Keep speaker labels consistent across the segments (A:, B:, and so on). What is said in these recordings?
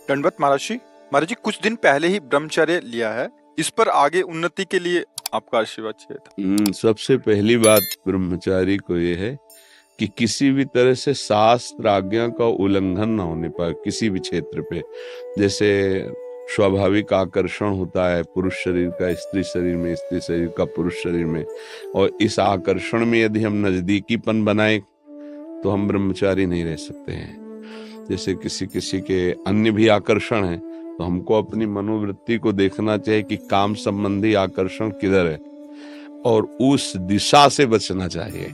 A: दंडवत महाराज जी। महाराज जी, कुछ दिन पहले ही ब्रह्मचर्य लिया है, इस पर आगे उन्नति के लिए आपका आशीर्वाद चाहिए था।
B: सबसे पहली बात ब्रह्मचारी को ये है कि किसी भी तरह से शास्त्र आज्ञा का उल्लंघन ना होने पाए किसी भी क्षेत्र पे। जैसे स्वाभाविक आकर्षण होता है पुरुष शरीर का स्त्री शरीर में, स्त्री शरीर का पुरुष शरीर में, और इस आकर्षण में यदि हम नजदीकीपन बनाए तो हम ब्रह्मचारी नहीं रह सकते हैं। जैसे किसी किसी के अन्य भी आकर्षण है, तो हमको अपनी मनोवृत्ति को देखना चाहिए कि काम संबंधी आकर्षण किधर है और उस दिशा से बचना चाहिए।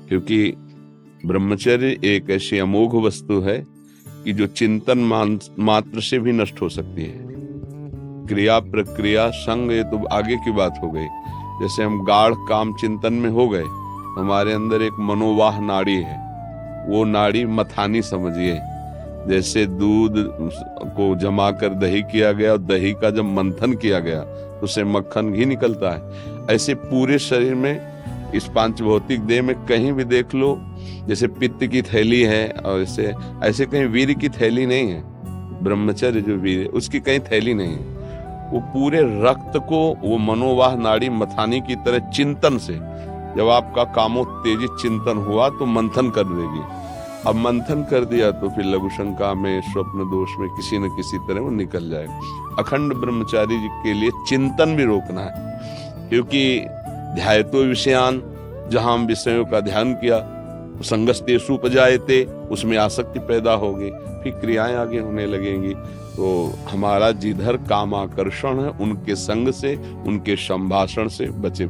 B: क्योंकि ब्रह्मचर्य एक ऐसी अमोघ वस्तु है कि जो चिंतन मात्र से भी नष्ट हो सकती है। क्रिया प्रक्रिया संग ये तो आगे की बात हो गई। जैसे हम गाढ़ काम चिंतन में हो गए, हमारे अंदर एक मनोवाह नाड़ी है, वो नाड़ी मथानी समझिए। जैसे दूध को जमा कर दही किया गया और दही का जब मंथन किया गया तो उसे मक्खन घी निकलता है। ऐसे पूरे शरीर में, इस पांच भौतिक देह में कहीं भी देख लो, जैसे पित्त की थैली है और ऐसे कहीं वीर की थैली नहीं है। ब्रह्मचर्य जो वीर है उसकी कहीं थैली नहीं है। वो पूरे रक्त को वो मनोवाह नाड़ी मथानी की तरह चिंतन से, जब आपका कामोत्तेजित चिंतन हुआ तो मंथन कर देगी। अब मंथन कर दिया तो फिर लघु शंका में, स्वप्न दोष में किसी न किसी तरह वो निकल जाए। अखंड ब्रह्मचारी जी के लिए चिंतन भी रोकना है, क्योंकि ध्यायतो विषयान, जहां हम विषयों का ध्यान किया, संगस्तेषु उपजायते, उसमें आसक्ति पैदा होगी, फिर क्रियाएं आगे होने लगेंगी। तो हमारा जिधर कामाकर्षण है उनके संग से, उनके संभाषण से बचे।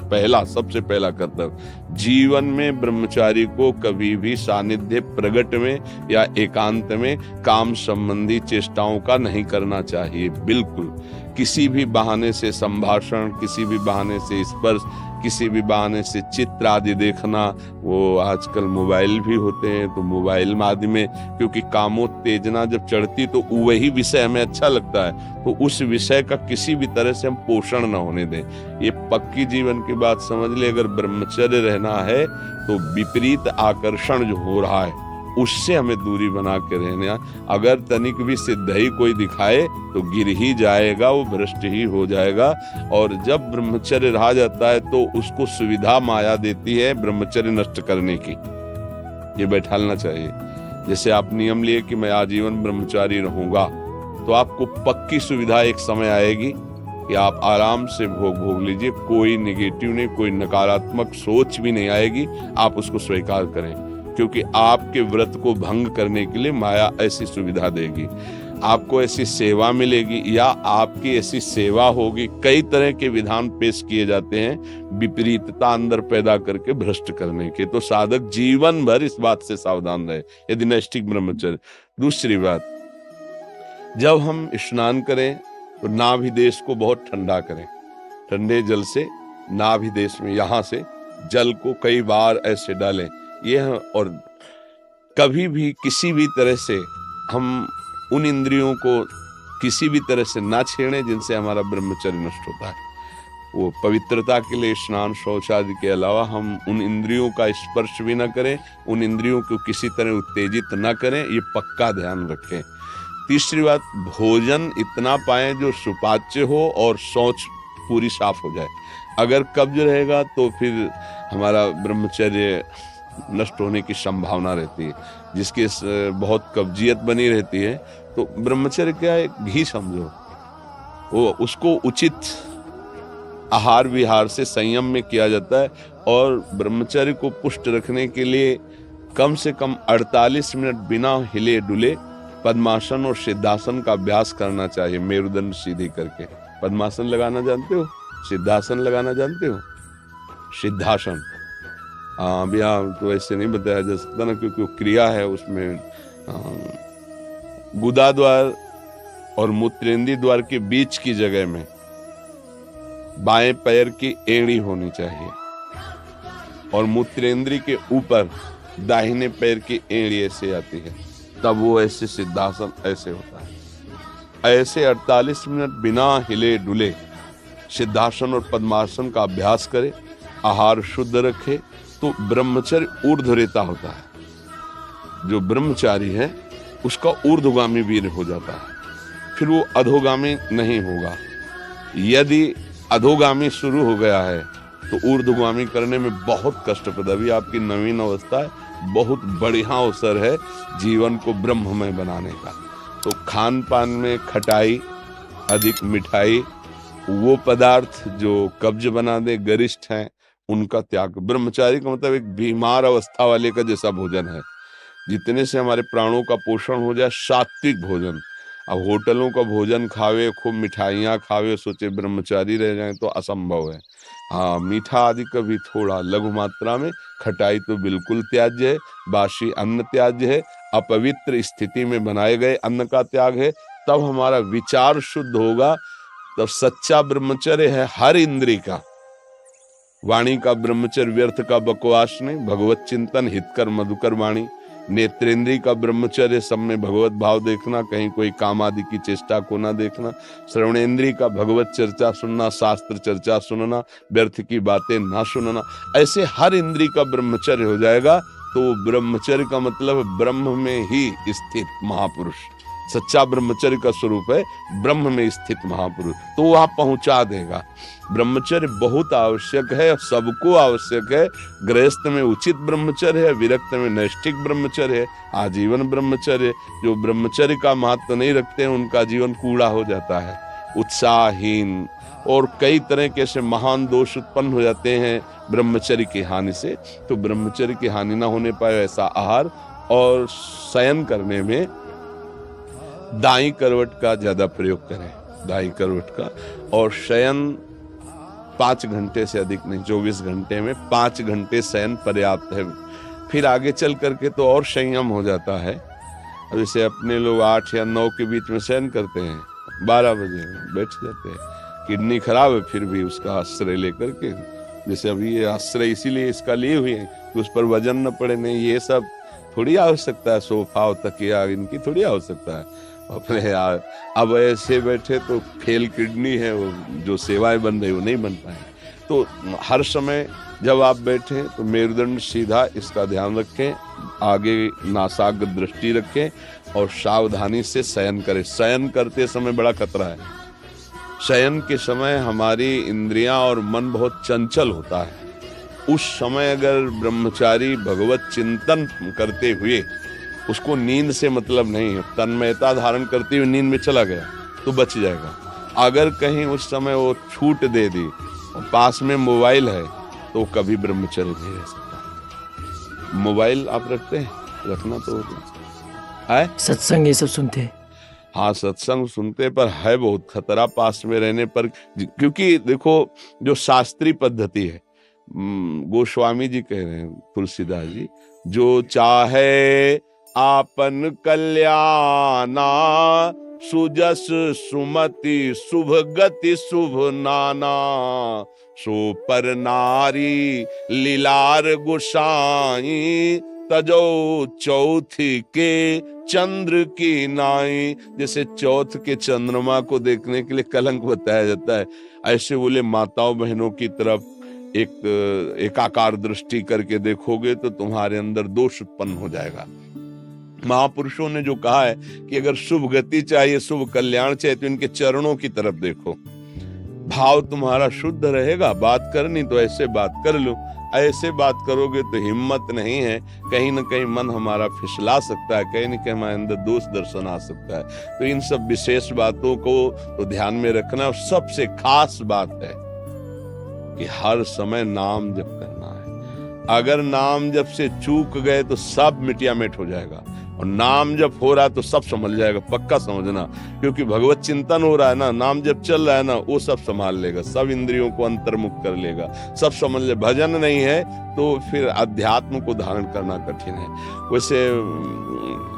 B: सबसे पहला कर्तव्य जीवन में ब्रह्मचारी को कभी भी सानिध्य प्रगट में या एकांत में काम संबंधी चेष्टाओं का नहीं करना चाहिए। बिल्कुल किसी भी बहाने से संभाषण, किसी भी बहाने से स्पर्श, किसी भी बहाने से चित्र आदि देखना, वो आजकल मोबाइल भी होते हैं तो मोबाइल आदि में, क्योंकि कामोत्तेजना जब चढ़ती तो वही विषय हमें अच्छा लगता है, तो उस विषय का किसी भी तरह से हम पोषण न होने दें। ये पक्की जीवन की बात समझ ले। अगर ब्रह्मचर्य रहना है तो विपरीत आकर्षण जो हो रहा है उससे हमें दूरी बना के रहना। अगर तनिक भी सिद्धि कोई दिखाए तो गिर ही जाएगा, वो भ्रष्ट ही हो जाएगा। और जब ब्रह्मचर्य रहा जाता है तो उसको सुविधा माया देती है ब्रह्मचर्य नष्ट करने की। ये बैठालना चाहिए। जैसे आप नियम लिए कि मैं आजीवन ब्रह्मचारी रहूंगा, तो आपको पक्की सुविधा एक समय आएगी कि आप आराम से भोग लीजिए। कोई नेगेटिव नहीं, कोई नकारात्मक सोच भी नहीं आएगी। आप उसको स्वीकार करें, क्योंकि आपके व्रत को भंग करने के लिए माया ऐसी सुविधा देगी। आपको ऐसी सेवा मिलेगी या आपकी ऐसी सेवा होगी। कई तरह के विधान पेश किए जाते हैं विपरीतता अंदर पैदा करके भ्रष्ट करने के। तो साधक जीवन भर इस बात से सावधान रहे यदि नैष्ठिक ब्रह्मचर्य। दूसरी बात, जब हम स्नान करें तो नाभि देश को बहुत ठंडा करें। ठंडे जल से नाभि देश में, यहाँ से जल को कई बार ऐसे डालें। और कभी भी किसी भी तरह से हम उन इंद्रियों को किसी भी तरह से ना छेड़ें जिनसे हमारा ब्रह्मचर्य नष्ट होता है। वो पवित्रता के लिए स्नान शौच आदि के अलावा हम उन इंद्रियों का स्पर्श भी ना करें, उन इंद्रियों को किसी तरह उत्तेजित ना करें, ये पक्का ध्यान रखें। तीसरी बात, भोजन इतना पाएं जो सुपाच्य हो और शौच पूरी साफ हो जाए। अगर कब्ज रहेगा तो फिर हमारा ब्रह्मचर्य नष्ट होने की संभावना रहती है। जिसकी बहुत कब्जियत बनी रहती है, तो ब्रह्मचर्य क्या है, घी समझो। वो उसको उचित आहार विहार से संयम में किया जाता है। और ब्रह्मचर्य को पुष्ट रखने के लिए कम से कम 48 मिनट बिना हिले डुले पद्मासन और सिद्धासन का अभ्यास करना चाहिए। मेरुदंड सीधी करके पद्मासन लगाना जानते हो, सिद्धासन लगाना जानते हो? सिद्धासन अभी तो ऐसे नहीं बताया जा सकता ना, क्योंकि वो क्रिया है। उसमें गुदा द्वार और मूत्रेंद्रीय द्वार के बीच की जगह में बाएं पैर की एड़ी होनी चाहिए और मूत्रेंद्रीय के ऊपर दाहिने पैर की एड़ी ऐसे आती है, तब वो ऐसे सिद्धासन ऐसे होता है। ऐसे 48 मिनट बिना हिले डुले सिद्धासन और पद्मासन का अभ्यास करे, आहार शुद्ध रखे, तो ब्रह्मचर्य ऊर्ध्वरेता होता है। जो ब्रह्मचारी है उसका ऊर्ध्वगामी वीर हो जाता है। फिर वो अधोगामी नहीं होगा। यदि अधोगामी शुरू हो गया है तो ऊर्ध्वगामी करने में बहुत कष्टप्रद। अभी आपकी नवीन अवस्था है, बहुत बढ़िया अवसर है जीवन को ब्रह्ममय बनाने का। तो खान पान में खटाई, अधिक मिठाई, वो पदार्थ जो कब्ज बना दे, गरिष्ठ हैं, उनका त्याग। ब्रह्मचारी का मतलब एक बीमार अवस्था वाले का जैसा भोजन है, जितने से हमारे प्राणों का पोषण हो जाए, सात्विक भोजन। अब होटलों का भोजन खावे, खूब मिठाइयाँ खावे, सोचे ब्रह्मचारी रह जाए तो असंभव है। हाँ, मीठा आदि कभी थोड़ा लघु मात्रा में, खटाई तो बिल्कुल त्याज्य है, बासी अन्न त्याज्य है, अपवित्र स्थिति में बनाए गए अन्न का त्याग है। तब हमारा विचार शुद्ध होगा, तब सच्चा ब्रह्मचर्य है हर इंद्री का। वाणी का ब्रह्मचर्य व्यर्थ का बकवास नहीं, भगवत चिंतन, हितकर मधुकर वाणी। नेत्रेंद्री का ब्रह्मचर्य, सब में भगवत भाव देखना, कहीं कोई काम आदि की चेष्टा को ना देखना। श्रवणेंद्री का भगवत चर्चा सुनना, शास्त्र चर्चा सुनना, व्यर्थ की बातें ना सुनना। ऐसे हर इंद्री का ब्रह्मचर्य हो जाएगा तो ब्रह्मचर्य का मतलब ब्रह्म में ही स्थित महापुरुष। सच्चा ब्रह्मचर्य का स्वरूप है ब्रह्म में स्थित महापुरुष, तो वहां पहुंचा देगा। ब्रह्मचर्य बहुत आवश्यक है, सबको आवश्यक है। गृहस्थ में उचित ब्रह्मचर्य है, विरक्त में नैष्ठिक ब्रह्मचर्य है, आजीवन ब्रह्मचर्य। जो ब्रह्मचर्य का महत्व नहीं रखते हैं उनका जीवन कूड़ा हो जाता है, उत्साहहीन, और कई तरह के ऐसे महान दोष उत्पन्न हो जाते हैं ब्रह्मचर्य की हानि से। तो ब्रह्मचर्य की हानि ना होने पाए ऐसा आहार, और शयन करने में दाई करवट का ज्यादा प्रयोग करें, दाई करवट का। और शयन 5 घंटे से अधिक नहीं, 24 घंटे में 5 घंटे शयन पर्याप्त है। फिर आगे चल करके तो और संयम हो जाता है। अब जैसे अपने लोग 8 या 9 के बीच में शयन करते हैं, 12 बजे बैठ जाते हैं, किडनी खराब है फिर भी उसका आश्रय लेकर के, जैसे अभी ये आश्रय इसीलिए इसका लिए हुए हैं कि उस पर वजन न पड़े। नहीं, ये सब थोड़ी आवश्यकता है, सोफा और तकिया इनकी थोड़ी आवश्यकता है अपने यार। अब ऐसे बैठे तो फेल किडनी है, वो जो सेवाएं बन रही वो नहीं बन पाए। तो हर समय जब आप बैठे तो मेरुदंड सीधा, इसका ध्यान रखें, आगे नासाग्र दृष्टि रखें और सावधानी से शयन करें। शयन करते समय बड़ा खतरा है। शयन के समय हमारी इंद्रियां और मन बहुत चंचल होता है। उस समय अगर ब्रह्मचारी भगवत चिंतन करते हुए, उसको नींद से मतलब नहीं है, तन्मयता धारण करते हुए नींद में चला गया तो बच जाएगा। अगर कहीं उस समय वो छूट दे दी और पास में मोबाइल है तो कभी ब्रह्मचर्य नहीं रह सकता। मोबाइल आप रखते हैं? रखना तो है।
C: सत्संग ये सब सुनते हैं?
B: हाँ, सत्संग सुनते, पर है बहुत खतरा पास में रहने पर। क्योंकि देखो, जो शास्त्रीय पद्धति है, गोस्वामी जी कह रहे हैं, तुलसीदास जी, जो चाहे आपन कल्याणा, सुजस सुमति शुभ गति शुभ नाना, सो पर नारी लीलार गुसाई, तजो चौथी के चंद्र की नाई। जैसे चौथ के चंद्रमा को देखने के लिए कलंक बताया जाता है, ऐसे बोले माताओं बहनों की तरफ एकाकार दृष्टि करके देखोगे तो तुम्हारे अंदर दोष उत्पन्न हो जाएगा। महापुरुषों ने जो कहा है कि अगर शुभ गति चाहिए, शुभ कल्याण चाहिए, तो इनके चरणों की तरफ देखो। भाव तुम्हारा शुद्ध रहेगा, बात करनी तो ऐसे बात कर लो। ऐसे बात करोगे तो हिम्मत नहीं है, कहीं ना कहीं मन हमारा फिसला सकता है, कहीं ना कहीं हमारे अंदर दोष दर्शन आ सकता है। तो इन सब विशेष बातों को तो ध्यान में रखना। और सबसे खास बात है कि हर समय नाम जप करना है। अगर नाम जप से चूक गए तो सब मिटिया मिट हो जाएगा, और नाम जप हो रहा है तो सब समझ जाएगा, पक्का समझना। क्योंकि भगवत चिंतन हो रहा है ना, नाम जप चल रहा है ना, वो सब संभाल लेगा, सब इंद्रियों को अंतर्मुख कर लेगा, सब समझ ले। भजन नहीं है तो फिर अध्यात्म को धारण करना कठिन है। वैसे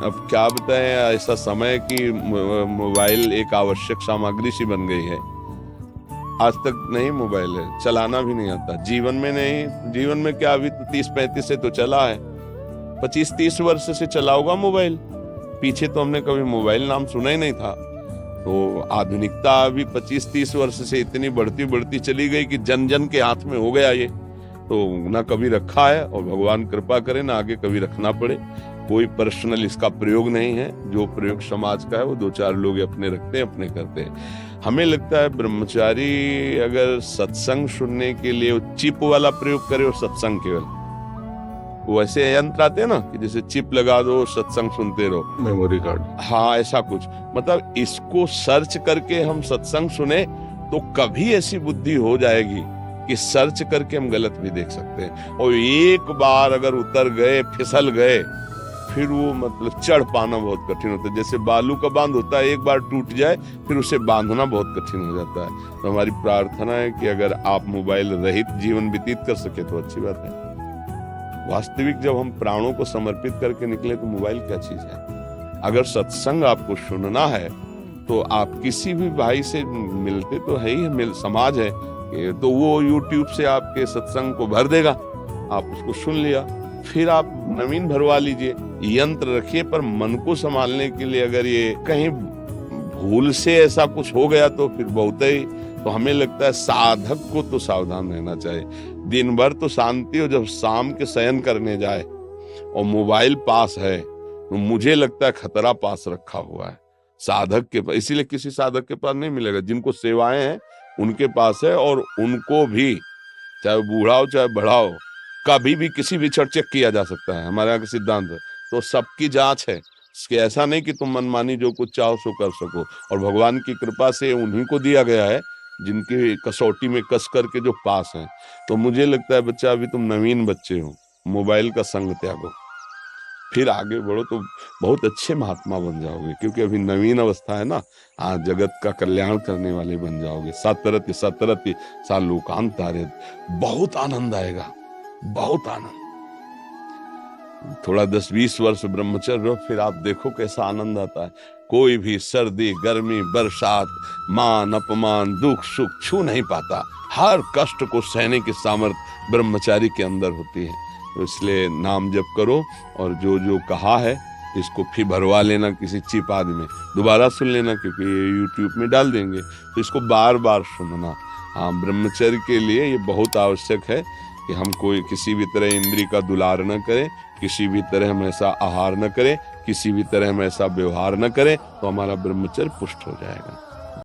B: अब क्या बताएं, ऐसा समय कि मोबाइल एक आवश्यक सामग्री सी बन गई है। आज तक नहीं मोबाइल है, चलाना भी नहीं आता, जीवन में नहीं। जीवन में क्या, अभी तो 30-35 से तो चला है, 25-30 वर्ष से चला होगा मोबाइल। पीछे तो हमने कभी मोबाइल नाम सुना ही नहीं था। तो आधुनिकता अभी 25-30 वर्ष से इतनी बढ़ती चली गई कि जन जन के हाथ में हो गया ये। तो ना कभी रखा है, और भगवान कृपा करे ना आगे कभी रखना पड़े। कोई पर्सनल इसका प्रयोग नहीं है। जो प्रयोग समाज का है वो 2-4 लोग अपने रखते हैं, अपने करते हैं। हमें लगता है ब्रह्मचारी अगर सत्संग सुनने के लिए चिप वाला प्रयोग करे और सत्संग केवल, वो ऐसे यंत्र आते हैं ना कि जैसे चिप लगा दो सत्संग सुनते रहो,
C: मेमोरी कार्ड।
B: हाँ ऐसा कुछ, मतलब इसको सर्च करके हम सत्संग सुने तो कभी ऐसी बुद्धि हो जाएगी कि सर्च करके हम गलत भी देख सकते हैं। और एक बार अगर उतर गए, फिसल गए, फिर वो मतलब चढ़ पाना बहुत कठिन होता है। जैसे बालू का बांध होता है, एक बार टूट जाए फिर उसे बांधना बहुत कठिन हो जाता है। तो हमारी प्रार्थना है कि अगर आप मोबाइल रहित जीवन व्यतीत कर सके तो अच्छी बात है। वास्तविक जब हम प्राणों को समर्पित करके निकले तो मोबाइल क्या चीज है। अगर सत्संग आपको सुनना है तो आप किसी भी भाई से मिलते तो है ही, समाज है तो वो YouTube से आपके सत्संग को भर देगा, आप उसको सुन लिया, फिर आप नवीन भरवा लीजिए। यंत्र रखिए, पर मन को संभालने के लिए अगर ये कहीं भूल से ऐसा कुछ हो गया तो फिर बहुत ही, तो हमें लगता है साधक को तो सावधान रहना चाहिए। दिन भर तो शांति हो, जब शाम के शयन करने जाए और मोबाइल पास है तो मुझे लगता है खतरा पास रखा हुआ है साधक के पास। इसीलिए किसी साधक के पास नहीं मिलेगा। जिनको सेवाएं हैं उनके पास है, और उनको भी चाहे बूढ़ा हो चाहे बड़ा हो, कभी भी किसी भी क्षण चेक किया जा सकता है। हमारे यहाँ का सिद्धांत है, तो सबकी जांच है इसके। ऐसा नहीं कि तुम मनमानी जो कुछ चाहो सो कर सको, और भगवान की कृपा से उन्हीं को दिया गया है जिनकी कसौटी में कस करके जो पास हैं। तो मुझे लगता है बच्चा, अभी तुम नवीन बच्चे हो, मोबाइल का संग त्यागो, फिर आगे बढ़ो तो बहुत अच्छे महात्मा बन जाओगे, क्योंकि अभी नवीन अवस्था है ना। आज जगत का कल्याण करने वाले बन जाओगे। सतरति सतरति सा लोकांत तारे, बहुत आनंद आएगा, बहुत आनंद। थोड़ा 10-20 वर्ष ब्रह्मचर्य रहो, फिर आप देखो कैसा आनंद आता है। कोई भी सर्दी गर्मी बरसात मान अपमान दुख सुख छू नहीं पाता। हर कष्ट को सहने की सामर्थ्य ब्रह्मचारी के अंदर होती है। तो इसलिए नाम जप करो, और जो जो कहा है इसको फिर भरवा लेना किसी चिप आदि में, दोबारा सुन लेना, क्योंकि ये YouTube में डाल देंगे, तो इसको बार बार सुनना। हाँ, ब्रह्मचर्य के लिए ये बहुत आवश्यक है कि हम कोई किसी भी तरह इंद्रिय का दुलार न करें, किसी भी तरह हम ऐसा आहार न करें, किसी भी तरह हम ऐसा व्यवहार न करें, तो हमारा ब्रह्मचर्य पुष्ट हो जाएगा।